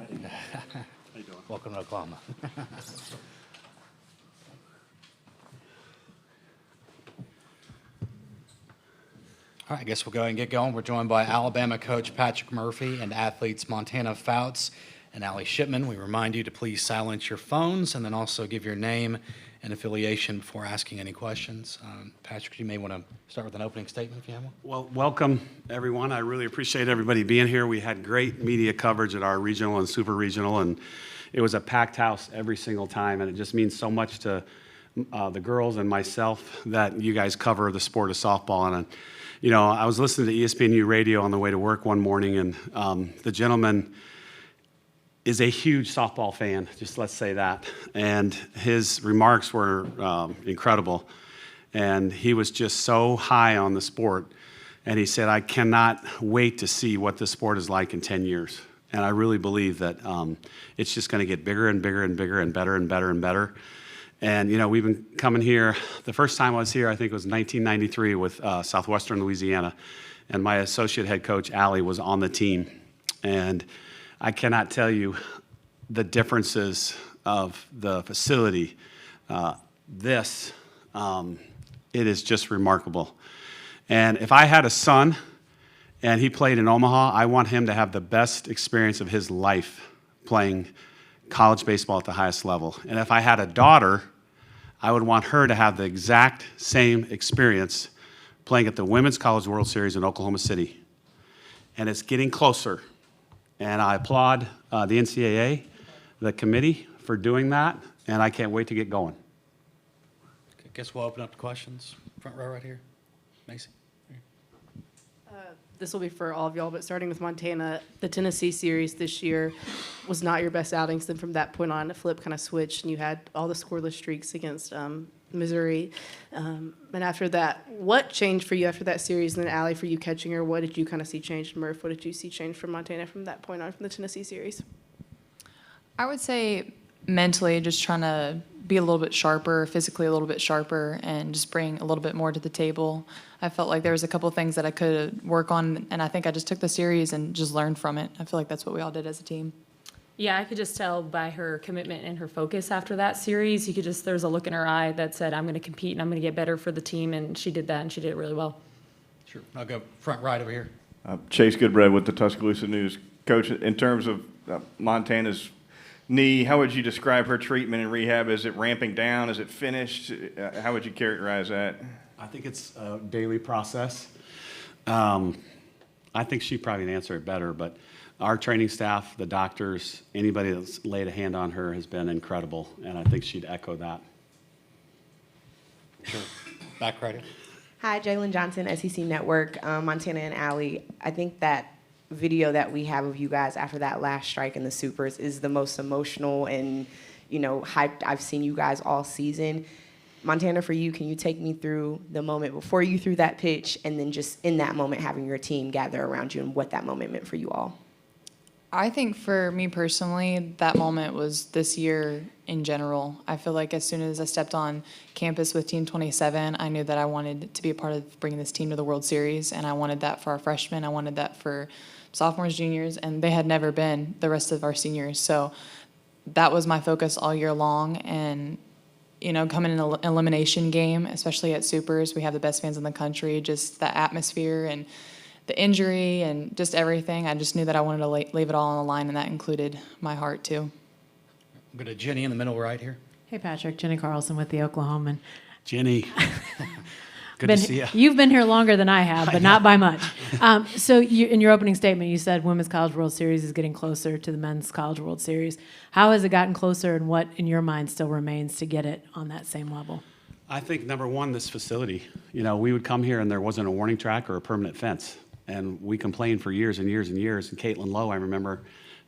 How you doing? Welcome to Oklahoma. All right, I guess we'll go ahead and get going. We're joined by Alabama coach Patrick Murphy and athletes Montana Fouts and Ally Shipman. We remind you to please silence your phones and then also give your name and affiliation before asking any questions. Patrick, you may want to start with an opening statement if you have one. Well, welcome, everyone. I really appreciate everybody being here. We had great media coverage at our regional and super regional, and it was a packed house every single time, and it just means so much to the girls and myself that you guys cover the sport of softball. And you know, I was listening to ESPNU radio on the way to work one morning, and the gentleman is a huge softball fan, just let's say that. And his remarks were incredible. And he was just so high on the sport. And he said, I cannot wait to see what this sport is like in 10 years. And I really believe that it's just going to get bigger and bigger and bigger and better and better and better. And, you know, we've been coming here. The first time I was here, I think it was 1993 with Southwestern Louisiana. And my associate head coach, Ally, was on the team. And I cannot tell you the differences of the facility. It is just remarkable. And if I had a son and he played in Omaha, I want him to have the best experience of his life playing college baseball at the highest level. And if I had a daughter, I would want her to have the exact same experience playing at the Women's College World Series in Oklahoma City. And it's getting closer. And I applaud the NCAA, the committee, for doing that, and I can't wait to get going. I guess we'll open up to questions. Front row right here. Macy. This will be for all of y'all, but starting with Montana, the Tennessee series this year was not your best outings. Then from that point on, the flip kind of switched, and you had all the scoreless streaks against Missouri. And after that, what changed for you after that series? And then Ally, for you catching her, what did you kind of see change? Murph, what did you see change from Montana from that point on from the Tennessee series? I would say mentally just trying to be a little bit sharper, physically a little bit sharper, and just bring a little bit more to the table. I felt like there was a couple things that I could work on, and I think I just took the series and just learned from it. I feel like that's what we all did as a team. Yeah, I could just tell by her commitment and her focus after that series. You could just, there's a look in her eye that said, I'm going to compete and I'm going to get better for the team, and she did that, and she did it really well. Sure. I'll go front right over here. Chase Goodbread with the Tuscaloosa News. Coach, in terms of Montana's knee, how would you describe her treatment and rehab? Is it ramping down? Is it finished? How would you characterize that? I think it's a daily process. I think she probably can answer it better, but our training staff, the doctors, anybody that's laid a hand on her has been incredible, and I think she'd echo that. Sure. Back right here. Hi, Jalen Johnson, SEC Network, Montana and Ally. I think that video that we have of you guys after that last strike in the Supers is the most emotional and, you know, hyped I've seen you guys all season. Montana, for you, can you take me through the moment before you threw that pitch and then just in that moment having your team gather around you and what that moment meant for you all? I think for me personally, that moment was this year in general. I feel like as soon as I stepped on campus with Team 27, I knew that I wanted to be a part of bringing this team to the World Series, and I wanted that for our freshmen. I wanted that for sophomores, juniors, and they had never been the rest of our seniors. So that was my focus all year long. And, you know, coming in an elimination game, especially at Supers, we have the best fans in the country, just the atmosphere and the injury and just everything. I just knew that I wanted to leave it all on the line, and that included my heart too. We'll go to Jenny in the middle right here. Hey, Patrick. Jenny Carlson with the Oklahoman. Jenny, good to see you. You've been here longer than I have, but not by much. So in your opening statement, you said Women's College World Series is getting closer to the Men's College World Series. How has it gotten closer, and what, in your mind, still remains to get it on that same level? I think, number one, this facility. You know, we would come here and there wasn't a warning track or a permanent fence. And we complained for years and years and years. And Caitlin Lowe, I remember,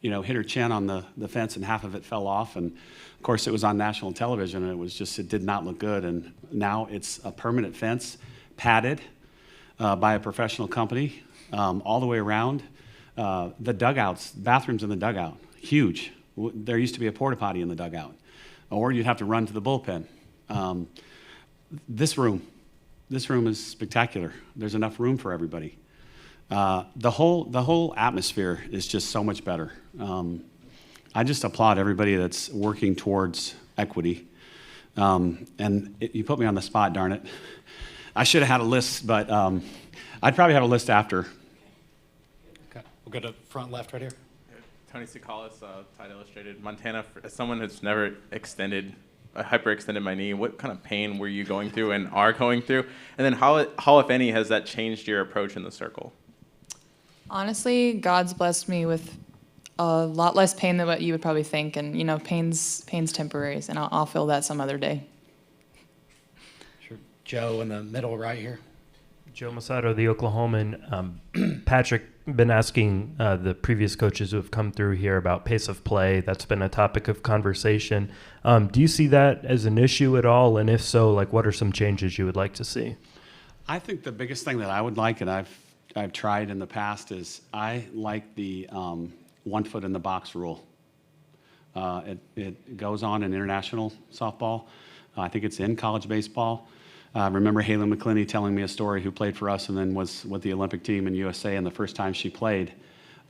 you know, hit her chin on the fence and half of it fell off. And, of course, it was on national television, and it did not look good. And now it's a permanent fence, padded by a professional company all the way around. The dugouts, bathrooms in the dugout, huge. There used to be a porta potty in the dugout, or you'd have to run to the bullpen. This room is spectacular. There's enough room for everybody. The whole atmosphere is just so much better. I just applaud everybody that's working towards equity. You put me on the spot, darn it. I should have had a list, but I'd probably have a list after. Okay, we'll go to front left right here. Tony Sikalis, Tide Illustrated. Montana, as someone who's never hyperextended my knee, what kind of pain were you going through and are going through? And then how, if any, has that changed your approach in the circle? Honestly, God's blessed me with a lot less pain than what you would probably think, and pain's temporary, and I'll feel that some other day. Sure. Joe in the middle right here. Joe Masato, the Oklahoman. Patrick, been asking the previous coaches who have come through here about pace of play. That's been a topic of conversation. Do you see that as an issue at all? And if so, what are some changes you would like to see? I think the biggest thing that I would like, and I've tried in the past, is I like the 1 foot in the box rule. It goes on in international softball. I think it's in college baseball. I remember Haley McClinney telling me a story, who played for us and then was with the Olympic team in USA, and the first time she played,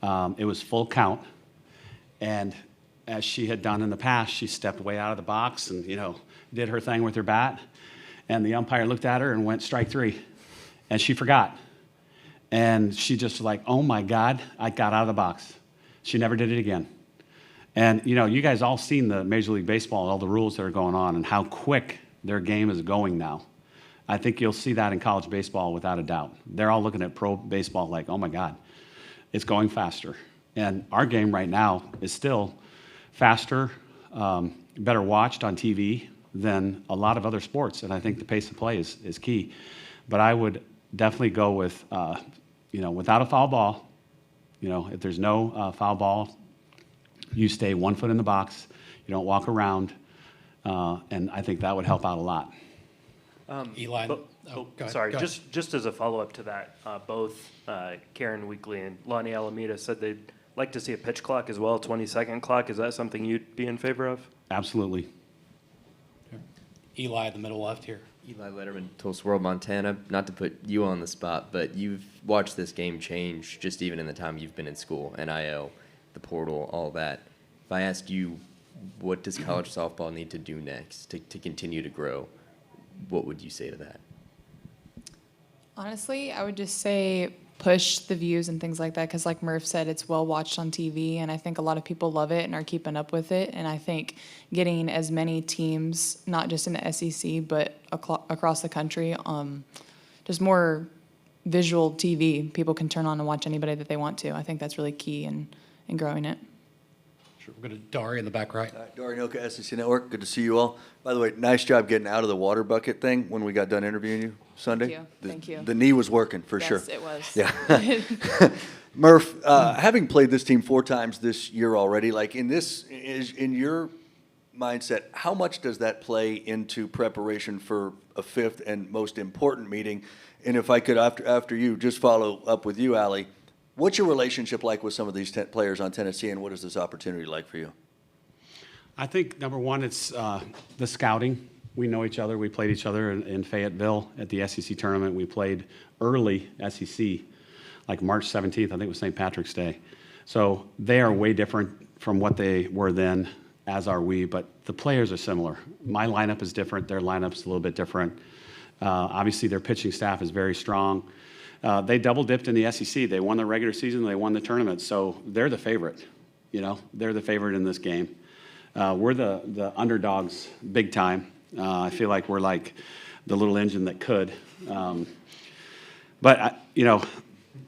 it was full count. And as she had done in the past, she stepped way out of the box and, did her thing with her bat. And the umpire looked at her and went strike 3. And she forgot. And she just was like, oh my God, I got out of the box. She never did it again. And, you guys all seen the Major League Baseball, all the rules that are going on and how quick their game is going now. I think you'll see that in college baseball without a doubt. They're all looking at pro baseball like, oh my God, it's going faster. And our game right now is still faster, better watched on TV than a lot of other sports. And I think the pace of play is key. But I would definitely go with, without a foul ball. If there's no foul ball, you stay 1 foot in the box. You don't walk around. And I think that would help out a lot. Eli. Go ahead. Just as a follow-up to that, both Karen Weekly and Lonnie Alameda said they'd like to see a pitch clock as well, 20-second clock. Is that something you'd be in favor of? Absolutely. Eli in the middle left here. Eli Letterman, Tulsa World, Montana. Not to put you on the spot, but you've watched this game change just even in the time you've been in school, NIL, the portal, all that. If I asked you, what does college softball need to do next to continue to grow, what would you say to that? Honestly, I would just say push the views and things like that, because like Murph said, it's well watched on TV, and I think a lot of people love it and are keeping up with it. And I think getting as many teams, not just in the SEC, but across the country, just more visual TV, people can turn on and watch anybody that they want to. I think that's really key in growing it. Sure. We'll go to Dari in the back right. Dari Noka, SEC Network. Good to see you all. By the way, nice job getting out of the water bucket thing when we got done interviewing you Sunday. Thank you. The knee was working for sure. Yes, it was. Yeah. Murph, having played this team 4 times this year already, in your mindset, how much does that play into preparation for a 5th and most important meeting? And if I could, after you, just follow up with you, Ally. What's your relationship like with some of these players on Tennessee, and what is this opportunity like for you? I think, number one, it's the scouting. We know each other. We played each other in Fayetteville at the SEC tournament. We played early SEC, like March 17th, I think it was St. Patrick's Day. So they are way different from what they were then, as are we, but the players are similar. My lineup is different. Their lineup's a little bit different. Obviously, their pitching staff is very strong. They double-dipped in the SEC. They won the regular season. They won the tournament. So they're the favorite. They're the favorite in this game. We're the underdogs big time. I feel like we're like the little engine that could. But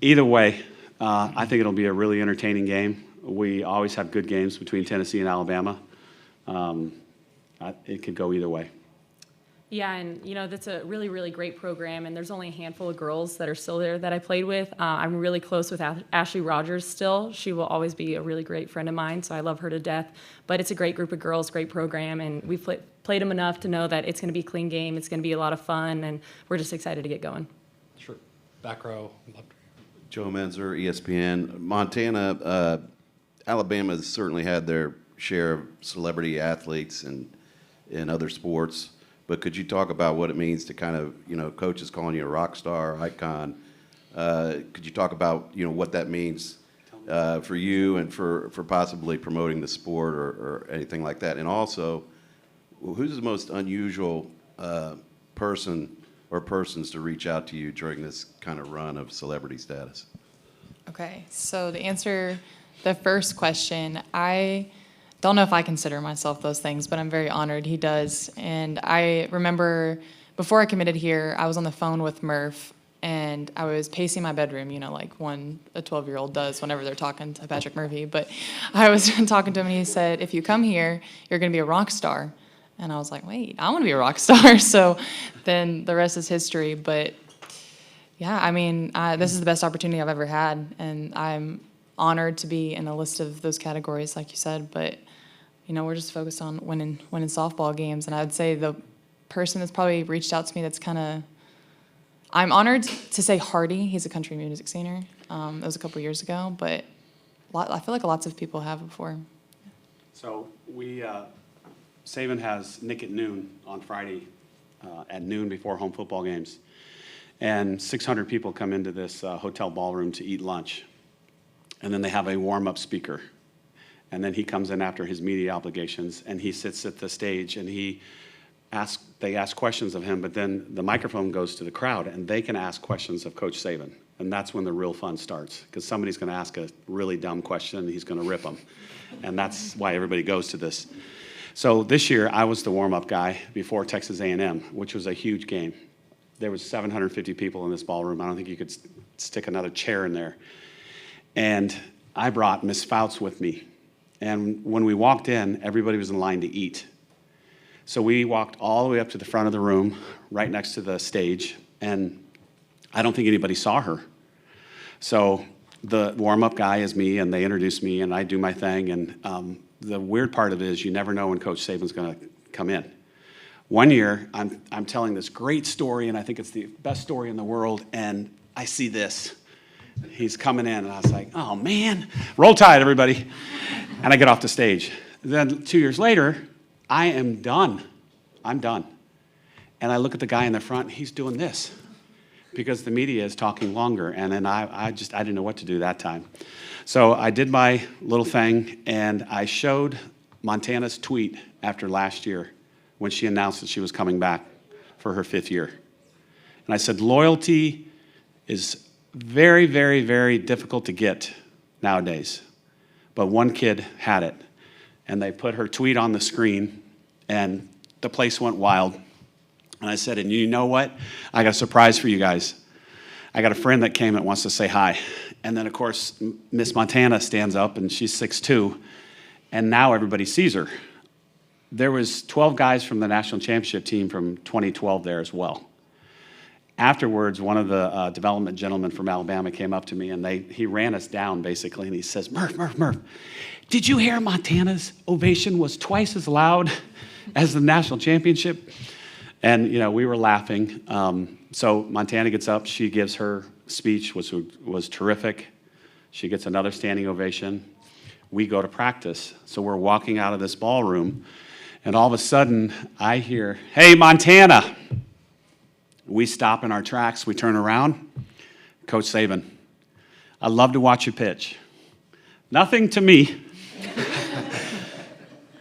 either way, I think it'll be a really entertaining game. We always have good games between Tennessee and Alabama. It could go either way. Yeah, and that's a really, really great program, and there's only a handful of girls that are still there that I played with. I'm really close with Ashley Rogers still. She will always be a really great friend of mine, so I love her to death. But it's a great group of girls, great program, and we've played them enough to know that it's going to be a clean game, it's going to be a lot of fun, and we're just excited to get going. Sure. Back row. Joe Menzer, ESPN. Montana, Alabama's certainly had their share of celebrity athletes in other sports. But could you talk about what it means to kind of, coaches calling you a rock star, icon? Could you talk about, what that means for you and for possibly promoting the sport or anything like that? And also, who's the most unusual person or persons to reach out to you during this kind of run of celebrity status? Okay, so to answer the first question, I don't know if I consider myself those things, but I'm very honored he does. And I remember before I committed here, I was on the phone with Murph, and I was pacing my bedroom, like a 12-year-old does whenever they're talking to Patrick Murphy. But I was talking to him, and he said, if you come here, you're going to be a rock star. And I was like, wait, I want to be a rock star. So then the rest is history. But yeah, I mean, this is the best opportunity I've ever had, and I'm honored to be in a list of those categories, like you said. But we're just focused on winning softball games, and I would say the person that's probably reached out to me that's kind of, I'm honored to say Hardy. He's a country music singer. That was a couple years ago, but I feel like lots of people have before. So Saban has Nick at noon on Friday, at noon before home football games. And 600 people come into this hotel ballroom to eat lunch. And then they have a warm-up speaker. And then he comes in after his media obligations, and he sits at the stage, and they ask questions of him, but then the microphone goes to the crowd, and they can ask questions of Coach Saban. And that's when the real fun starts, because somebody's going to ask a really dumb question, and he's going to rip them. And that's why everybody goes to this. So this year, I was the warm-up guy before Texas A&M, which was a huge game. There was 750 people in this ballroom. I don't think you could stick another chair in there. And I brought Miss Fouts with me. And when we walked in, everybody was in line to eat. So we walked all the way up to the front of the room, right next to the stage, and I don't think anybody saw her. So the warm-up guy is me, and they introduce me, and I do my thing. And the weird part of it is you never know when Coach Saban's going to come in. One year, I'm telling this great story, and I think it's the best story in the world, and I see this. He's coming in, and I was like, oh, man. Roll Tide, everybody. And I get off the stage. Then 2 years later, I am done. I'm done. And I look at the guy in the front, he's doing this because the media is talking longer. And then I didn't know what to do that time. So I did my little thing, and I showed Montana's tweet after last year when she announced that she was coming back for her 5th year. And I said, loyalty is very, very, very difficult to get nowadays. But one kid had it. And they put her tweet on the screen, and the place went wild. And I said, and you know what? I got a surprise for you guys. I got a friend that came that wants to say hi. And then, of course, Miss Montana stands up, and she's 6'2", and now everybody sees her. There was 12 guys from the national championship team from 2012 there as well. Afterwards, one of the development gentlemen from Alabama came up to me, and he ran us down, basically, and he says, Murph, did you hear Montana's ovation was twice as loud as the national championship? And, we were laughing. So Montana gets up. She gives her speech, which was terrific. She gets another standing ovation. We go to practice. So we're walking out of this ballroom, and all of a sudden, I hear, hey, Montana. We stop in our tracks. We turn around. Coach Saban, I'd love to watch you pitch. Nothing to me.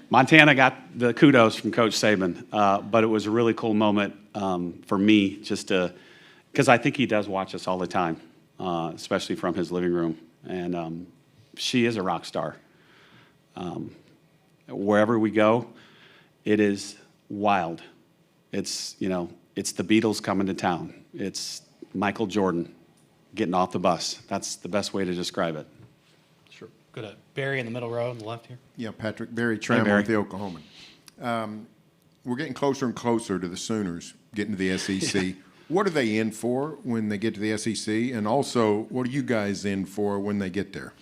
Montana got the kudos from Coach Saban, but it was a really cool moment for me just to, because I think he does watch us all the time, especially from his living room. And she is a rock star. Wherever we go, it is wild. It's, it's the Beatles coming to town. It's Michael Jordan getting off the bus. That's the best way to describe it. Sure. Go to Barry in the middle row on the left here. Yeah, Patrick. Barry Trammell Barry. with the Oklahoman. We're getting closer and closer to the Sooners getting to the SEC. Yeah. What are they in for when they get to the SEC? And also, what are you guys in for when they get there?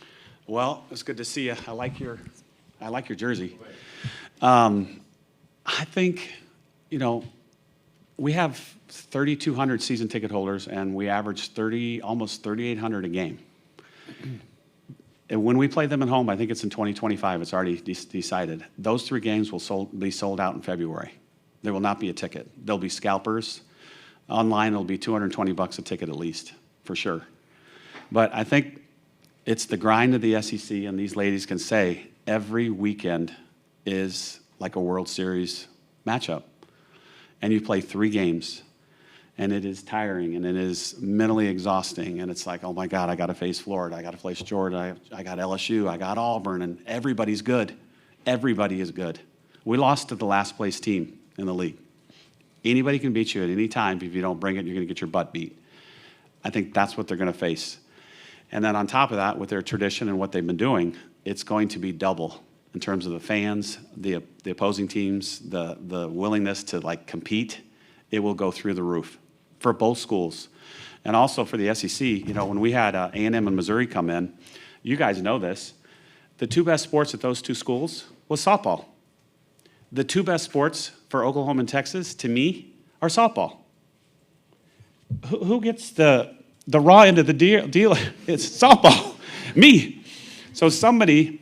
Well, it's good to see you. I like your jersey. I think, we have 3,200 season ticket holders, and we average almost 3,800 a game. And when we play them at home, I think it's in 2025. It's already decided. Those 3 games will be sold out in February. There will not be a ticket. There'll be scalpers. Online, it'll be $220 a ticket at least, for sure. But I think It's the grind of the SEC, and these ladies can say every weekend is like a World Series matchup. And you play 3 games, and it is tiring, and it is mentally exhausting, and it's like, oh my God, I got to face Florida, I got to face Georgia, I got LSU, I got Auburn, and everybody's good. Everybody is good. We lost to the last place team in the league. Anybody can beat you at any time. If you don't bring it, you're going to get your butt beat. I think that's what they're going to face. And then on top of that, with their tradition and what they've been doing, it's going to be double in terms of the fans, the opposing teams, the willingness to like compete. It will go through the roof for both schools. And also for the SEC, you know, when we had A&M and Missouri come in, you guys know this, the 2 best sports at those 2 schools was softball. The 2 best sports for Oklahoma and Texas, to me, are softball. Who gets the raw end of the deal? It's softball. Me. So somebody,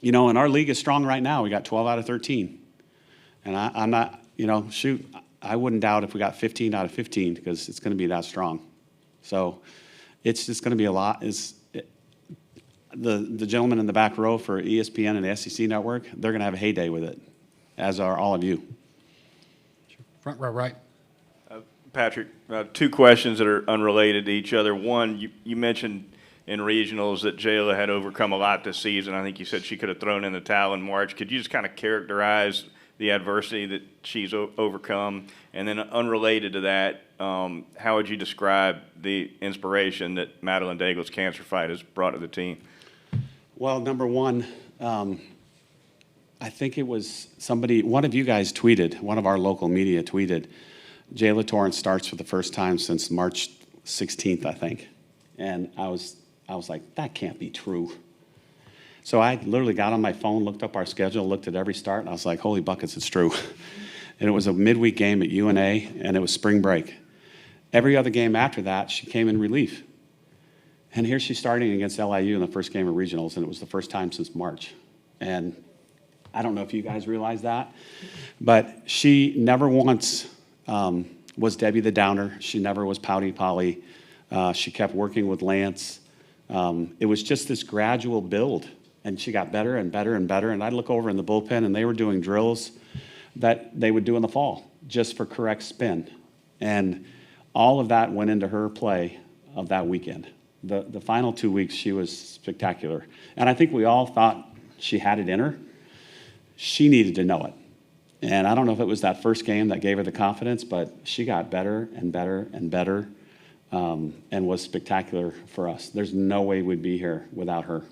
you know, and our league is strong right now. We got 12 out of 13. And I'm not, you know, shoot, I wouldn't doubt if we got 15 out of 15 because it's going to be that strong. So it's just going to be a lot. The gentleman in the back row for ESPN and the SEC network, they're going to have a heyday with it, as are all of you. Front row right. Patrick, 2 questions that are unrelated to each other. One, you mentioned in regionals that Jayla had overcome a lot this season. I think you said she could have thrown in the towel in March. Could you just kind of characterize the adversity that she's overcome? And then unrelated to that, how would you describe the inspiration that Madeline Daigle's cancer fight has brought to the team? Well, number one, I think it was one of you guys tweeted, one of our local media tweeted, Jayla Torrance starts for the first time since March 16th, I think. And I was like, that can't be true. So I literally got on my phone, looked up our schedule, looked at every start, and I was like, holy buckets, it's true. And it was a midweek game at UNA, and it was spring break. Every other game after that, she came in relief. And here she's starting against LIU in the first game of regionals, and it was the first time since March. And I don't know if you guys realize that, but she never once was Debbie the Downer. She never was Pouty Polly. She kept working with Lance. It was just this gradual build, and she got better and better and better. And I'd look over in the bullpen, and they were doing drills that they would do in the fall just for correct spin. And all of that went into her play of that weekend. The final 2 weeks, she was spectacular. And I think we all thought she had it in her. She needed to know it. And I don't know if it was that first game that gave her the confidence, but she got better and better and better, and was spectacular for us. There's no way we'd be here without her.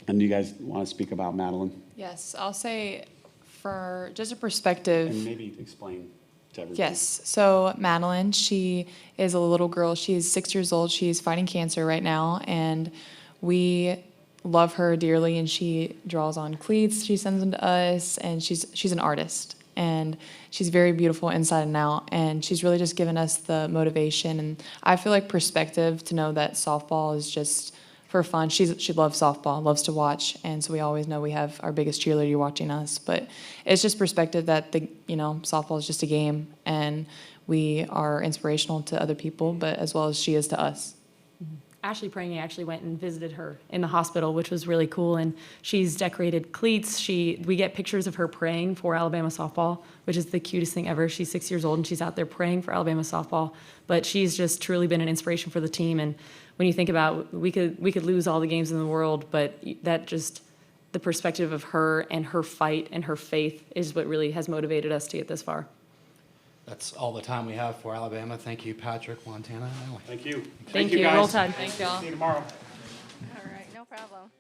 And do you guys want to speak about Madeline? Yes, I'll say for just a perspective. And maybe explain to everybody. Yes, so Madeline, she is a little girl. She's 6 years old. She's fighting cancer right now, and we love her dearly, and she draws on cleats. She sends them to us, and she's an artist, and she's very beautiful inside and out, and she's really just given us the motivation, and I feel like perspective to know that softball is just for fun. She loves softball, loves to watch, and so we always know we have our biggest cheerleader watching us, but it's just perspective that softball is just a game, and we are inspirational to other people, but as well as she is to us. Ashley Prangy actually went and visited her in the hospital, which was really cool. And she's decorated cleats. We get pictures of her praying for Alabama softball, which is the cutest thing ever. She's 6 years old and she's out there praying for Alabama softball. But she's just truly been an inspiration for the team. And when you think about, we could lose all the games in the world, but that just, the perspective of her and her fight and her faith is what really has motivated us to get this far. That's all the time we have for Alabama. Thank you, Patrick, Montana, and Ally. Thank you. Thank you. guys. Roll Tide. Thanks, y'all. See you tomorrow. All right, no problem.